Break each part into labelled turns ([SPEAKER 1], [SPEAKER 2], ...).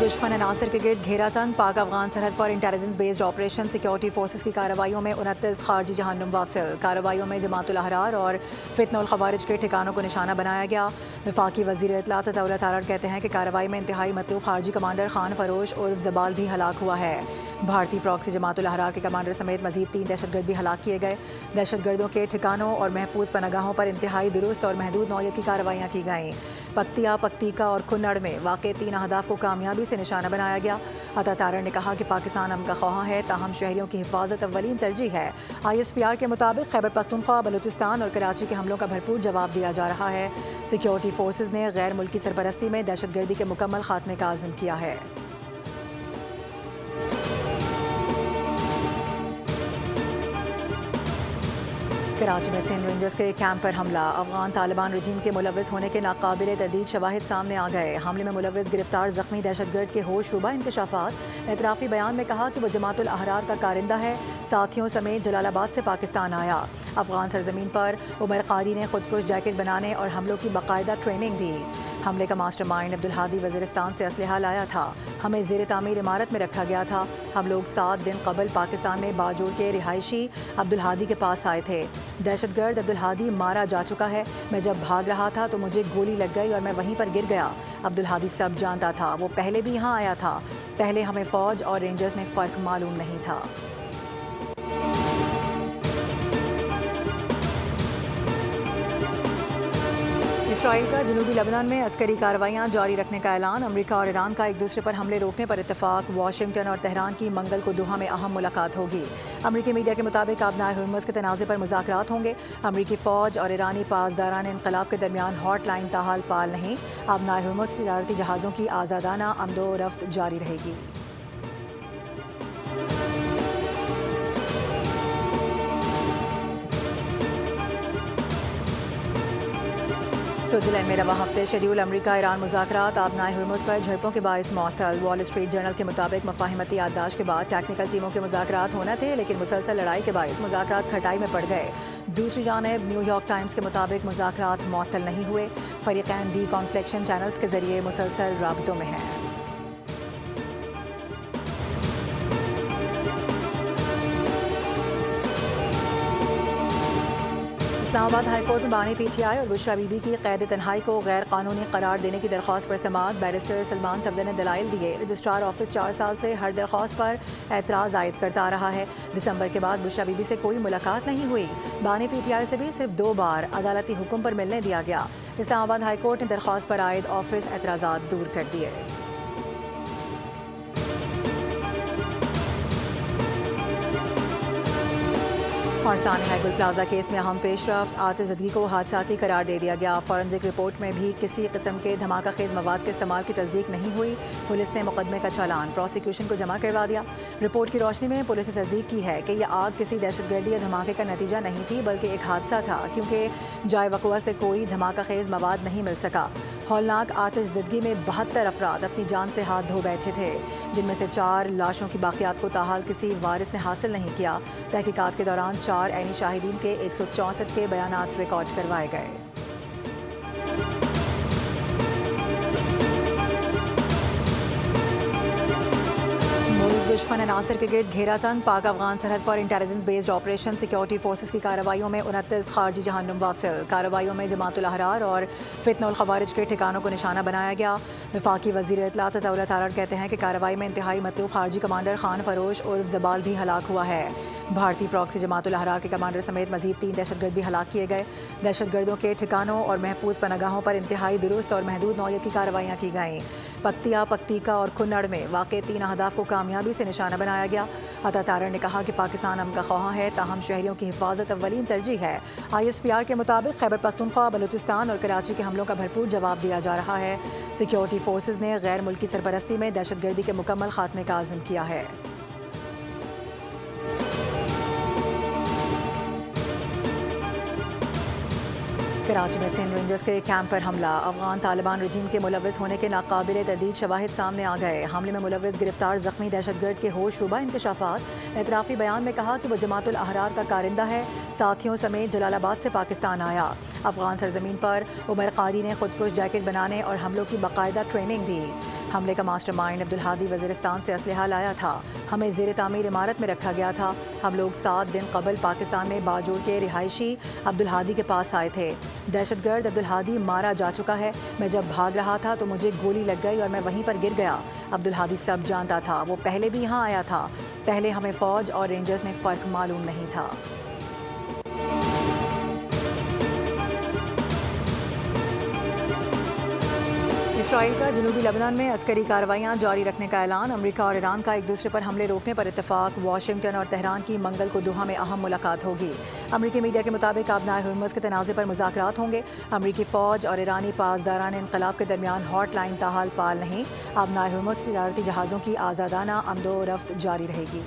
[SPEAKER 1] दुश्मन नासिर के गिर्द घेरा तंग, पाक अफगान सरहद पर intelligence based operation, security forces की कार्रवाइयों में 29 खारजी जहन्नुम वासिल। कार्रवाइयों में जमातुल अहरार और फितनुल खवारिज के ठिकानों को निशाना बनाया गया। वफाकी वजीर इत्तलात दौलत तारड़ कहते हैं कि कार्रवाई में इंतहाई मतलूब खारजी कमांडर खान फरोश उर्फ जबाल भी हलाक हुआ है। भारतीय प्रॉक्सी जमातुल अहरार के कमांडर समेत मजीद 3 दहशतगर्द भी हलाक किए गए। दहशतगर्दों के ठिकानों और महफूज पनागाहों पर इंतहाई दुरुस्त और महदूद नौयत की कार्रवाइयाँ की गईं। पक्तिया, पक्तिका और कुन्नड़ में वाक़ 3 अहदाफ को कामयाबी से निशाना बनाया गया। अता तारड़ ने कहा कि पाकिस्तान अमन का ख्वाह है, ताहम शहरियों की हिफाजत अव्वलीन तरजीह है। ISPR के मुताबिक खैबर पख्तूनख्वा, बलूचिस्तान और कराची के हमलों का भरपूर जवाब दिया जा रहा है। सिक्योरिटी फोर्सेज ने गैर मुल्की सरपरस्ती में दहशतगर्दी के मुकम्मल खात्मे का आज़म किया है। कराची में सिंध रेंजर्स के कैंप पर हमला, अफगान तालिबान रजीम के मुलव्विस होने के नाकाबिल तरदीद शवाहिद सामने आ गए। हमले में मुलव्विस गिरफ्तार जख्मी दहशतगर्द के होश रुबा इंकशाफात। एतराफ़ी बयान में कहा कि वो जमातुल अहरार का कारिंदा है, साथियों समेत जलालाबाद से पाकिस्तान आया। अफगान सरजमीन पर उमर कारी ने खुदकुश जैकेट बनाने और हमलों की बाकायदा ट्रेनिंग दी। हमले का मास्टरमाइंड अब्दुल हादी वज़ीरिस्तान से असलहा लाया था। हमें ज़ेर तामीर इमारत में रखा गया था। हम लोग 7 दिन कबल पाकिस्तान में बाजोर के रिहायशी अब्दुल हादी के पास आए थे। दहशतगर्द अब्दुल हादी मारा जा चुका है। मैं जब भाग रहा था तो मुझे गोली लग गई और मैं वहीं पर गिर गया। अब्दुल हादी सब जानता था, वो पहले भी यहाँ आया था। पहले हमें फ़ौज और रेंजर्स में फ़र्क मालूम नहीं था। इसराइल का जनूबी लेबनान में अस्करी कार्रवाइयाँ जारी रखने का ऐलान। अमेरिका और ईरान का एक दूसरे पर हमले रोकने पर इत्तेफाक। वाशिंगटन और तेहरान की मंगल को दोहा में अहम मुलाकात होगी। अमेरिकी मीडिया के मुताबिक आबनाए हुर्मुज़ के तनाज़े पर मुज़ाकरात होंगे। अमेरिकी फ़ौज और ईरानी पासदारान इनक़लाब के दरमियान हॉट लाइन ताहाल फ़ाल नहीं। आबनाए हुर्मुज़ तिजारती जहाज़ों की आज़ादाना आमदो रफ्त जारी रहेगी। स्विट्ज़रलैंड में रवा हफ्ते शेड्यूल अमेरिका ईरान मुज़ाकरात, आबनाए हुर्मुज़ पर झड़पों के बाइस मअतल। वॉल स्ट्रीट जर्नल के मुताबिक मफ़ाहिमती याददाश्त के बाद टेक्निकल टीमों के मुज़ाकरात होने थे, लेकिन मुसलसल लड़ाई के बाइस मुज़ाकरात खटाई में पड़ गए। दूसरी जानिब न्यूयॉर्क टाइम्स के मुताबिक मुज़ाकरात मअतल नहीं हुए। फ़रीक़ैन डी कॉन्फ्लेक्शन चैनल्स के ज़रिए मुसलसल राबतों में हैं। इस्लामाबाद हाई कोर्ट में बानी PTI और बुशरा बीबी की कैद तन्हाई को गैर कानूनी करार देने की दरख्वास्त पर समाअत। बैरिस्टर सलमान सफदर ने दलाइल दिए। रजिस्ट्रार ऑफिस 4 साल से हर दरख्वास्त पर एतराज़ आयद करता आ रहा है। दिसंबर के बाद बुशरा बीबी से कोई मुलाकात नहीं हुई। बानी PTI से भी सिर्फ 2 बार अदालती हुक्म पर मिलने दिया गया। इस्लामाबाद हाई कोर्ट ने दरख्वास्त पर आयद ऑफिस एतराज़ात दूर कर दिए। और सानी हाईगुल प्लाजा केस में अहम पेशरफ्त, आतिशज़दगी को हादसाती करार दे दिया गया। फॉरेंसिक रिपोर्ट में भी किसी किस्म के धमाका खेज मवाद के इस्तेमाल की तस्दीक नहीं हुई। पुलिस ने मुकदमे का चालान प्रोसिक्यूशन को जमा करवा दिया। रिपोर्ट की रोशनी में पुलिस ने तस्दीक की है कि यह आग किसी दहशतगर्दी या धमाके का नतीजा नहीं थी, बल्कि एक हादसा था, क्योंकि जाए वक़ुआ से कोई धमाका खेज मवाद नहीं मिल सका। हौलनाक आतिशज़दगी में 72 अफराद अपनी जान से हाथ धो बैठे थे, जिनमें से 4 लाशों की बाक़ियात को ताहाल किसी वारिस ने हासिल नहीं किया। तहकीकात के दौरान 4 ऐनी शाहिदीन के 164 के बयानात रिकॉर्ड करवाए गए। दुश्मन नासिर के गिर्द घेरा तंग, पाक अफगान सरहद पर intelligence based operation, security forces की कार्रवाइयों में 29 खारजी जहन्नुम वासिल। कार्रवाइयों में जमातुल अहरार और फितनुल खवारिज के ठिकानों को निशाना बनाया गया। वफाकी वजीर इत्तलात दौलत तारड़ कहते हैं कि कार्रवाई में इंतहाई मतलूब खारजी कमांडर खान फरोश उर्फ जबाल भी हलाक हुआ है। भारतीय प्रॉक्सी जमातुल अहरार के कमांडर समेत मजीद 3 दहशतगर्द भी हलाक किए गए। दहशतगर्दों के ठिकानों और महफूज पनागाहों पर इंतहाई दुरुस्त और महदूद नौयत की कार्रवाइयाँ की गईं। पक्तिया, पक्तिका और कुन्नड़ में वाक़ 3 अहदाफ को कामयाबी से निशाना बनाया गया। अता तारड़ ने कहा कि पाकिस्तान अमन का ख्वाह है, ताहम शहरियों की हिफाजत अव्वलीन तरजीह है। ISPR के मुताबिक खैबर पख्तूनख्वा, बलूचिस्तान और कराची के हमलों का भरपूर जवाब दिया जा रहा है। सिक्योरिटी फोर्सेज ने गैर मुल्की सरपरस्ती में दहशतगर्दी के मुकम्मल खात्मे का आज़म किया है। कराची में सिंध रेंजर्स के कैंप पर हमला, अफगान तालिबान रजीम के मुलव्विस होने के नाकाबिल तरदीद शवाहिद सामने आ गए। हमले में मुलव्विस गिरफ्तार जख्मी दहशतगर्द के होश रुबा इंकशाफात। एतराफ़ी बयान में कहा कि वो जमातुल अहरार का कारिंदा है, साथियों समेत जलालाबाद से पाकिस्तान आया। अफगान सरजमीन पर उमर कारी ने खुदकुश जैकेट बनाने और हमलों की बाकायदा ट्रेनिंग दी। حملے کا ماسٹر مائنڈ عبدالہادی وزیرستان سے اسلحہ لایا تھا. ہمیں زیر تعمیر عمارت میں رکھا گیا تھا. ہم لوگ 7 دن قبل پاکستان میں باجوڑ کے رہائشی عبدالہادی کے پاس آئے تھے. دہشت گرد عبدالہادی مارا جا چکا ہے. میں جب بھاگ رہا تھا تو مجھے گولی لگ گئی اور میں وہیں پر گر گیا. عبدالہادی سب جانتا تھا. وہ پہلے بھی یہاں آیا تھا. پہلے ہمیں فوج اور رینجرز میں فرق معلوم نہیں تھا. اسرائیل کا جنوبی لبنان میں عسکری کارروائیاں جاری رکھنے کا اعلان. امریکہ اور ایران کا ایک دوسرے پر حملے روکنے پر اتفاق. واشنگٹن اور تہران کی منگل کو دوحہ میں اہم ملاقات ہوگی. امریکی میڈیا کے مطابق آبنائے ہرمز کے تنازع پر مذاکرات ہوں گے. امریکی فوج اور ایرانی پاسداران انقلاب کے درمیان ہاٹ لائن تاحال فعال نہیں. آبنائے ہرمز تجارتی جہازوں کی آزادانہ آمد و رفت جاری رہے گی.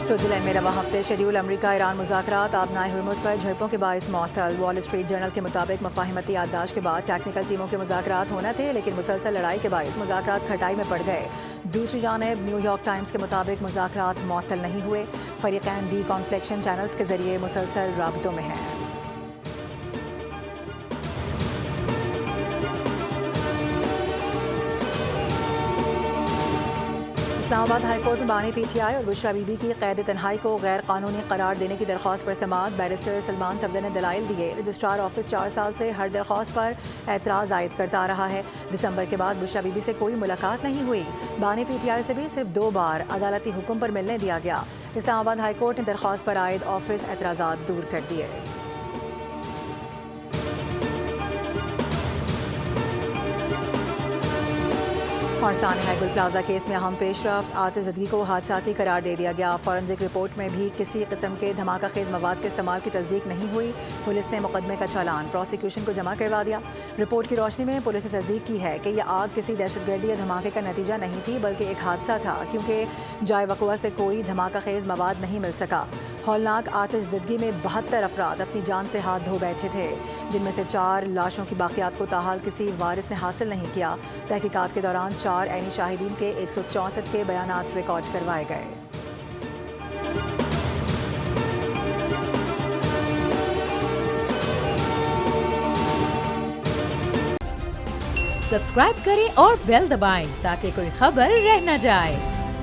[SPEAKER 1] سوئٹزرلینڈ میں رواں ہفتے شیڈول امریکہ ایران مذاکرات. آبنائے ہرمز پر جھڑپوں کے باعث معطل. وال اسٹریٹ جرنل کے مطابق مفاہمتی یادداشت کے بعد ٹیکنیکل ٹیموں کے مذاکرات ہونا تھے لیکن مسلسل لڑائی کے باعث مذاکرات کھٹائی میں پڑ گئے. دوسری جانب نیو یارک ٹائمز کے مطابق مذاکرات معطل نہیں ہوئے. فریقین ڈی کانفلیکشن چینلز کے ذریعے مسلسل رابطوں میں ہیں. اسلام آباد ہائی کورٹ میں بانی پی ٹی آئی اور بشرا بی بی کی قید تنہائی کو غیر قانونی قرار دینے کی درخواست پر سماعت. بیرسٹر سلمان صفدر نے دلائل دیے. رجسٹرار آفس 4 سال سے ہر درخواست پر اعتراض عائد کرتا آ رہا ہے. دسمبر کے بعد بشرا بی بی سے کوئی ملاقات نہیں ہوئی. بانی پی ٹی آئی سے بھی صرف 2 بار عدالتی حکم پر ملنے دیا گیا. اسلام آباد ہائی کورٹ نے درخواست پر عائد آفس اعتراضات دور کر دیے. اور سانحہ گل پلازا کیس میں اہم پیش رفت. آتش زدگی کو حادثاتی قرار دے دیا گیا. فورنزک رپورٹ میں بھی کسی قسم کے دھماکہ خیز مواد کے استعمال کی تصدیق نہیں ہوئی. پولیس نے مقدمے کا چالان پروسیکیوشن کو جمع کروا دیا. رپورٹ کی روشنی میں پولیس نے تصدیق کی ہے کہ یہ آگ کسی دہشت گردی یا دھماکے کا نتیجہ نہیں تھی بلکہ ایک حادثہ تھا کیونکہ جائے وقوع سے کوئی دھماکہ خیز مواد نہیں مل سکا. ہولناک آتش زدگی میں 72 افراد اپنی جان سے ہاتھ دھو بیٹھے تھے جن میں سے 4 لاشوں کی باقیات کو تاحال کسی وارث نے حاصل نہیں کیا. تحقیقات کے دوران 4 عینی شاہدین کے 164 کے بیانات ریکارڈ کروائے گئے.
[SPEAKER 2] سبسکرائب کریں اور بیل دبائیں تاکہ کوئی خبر رہ نہ جائے.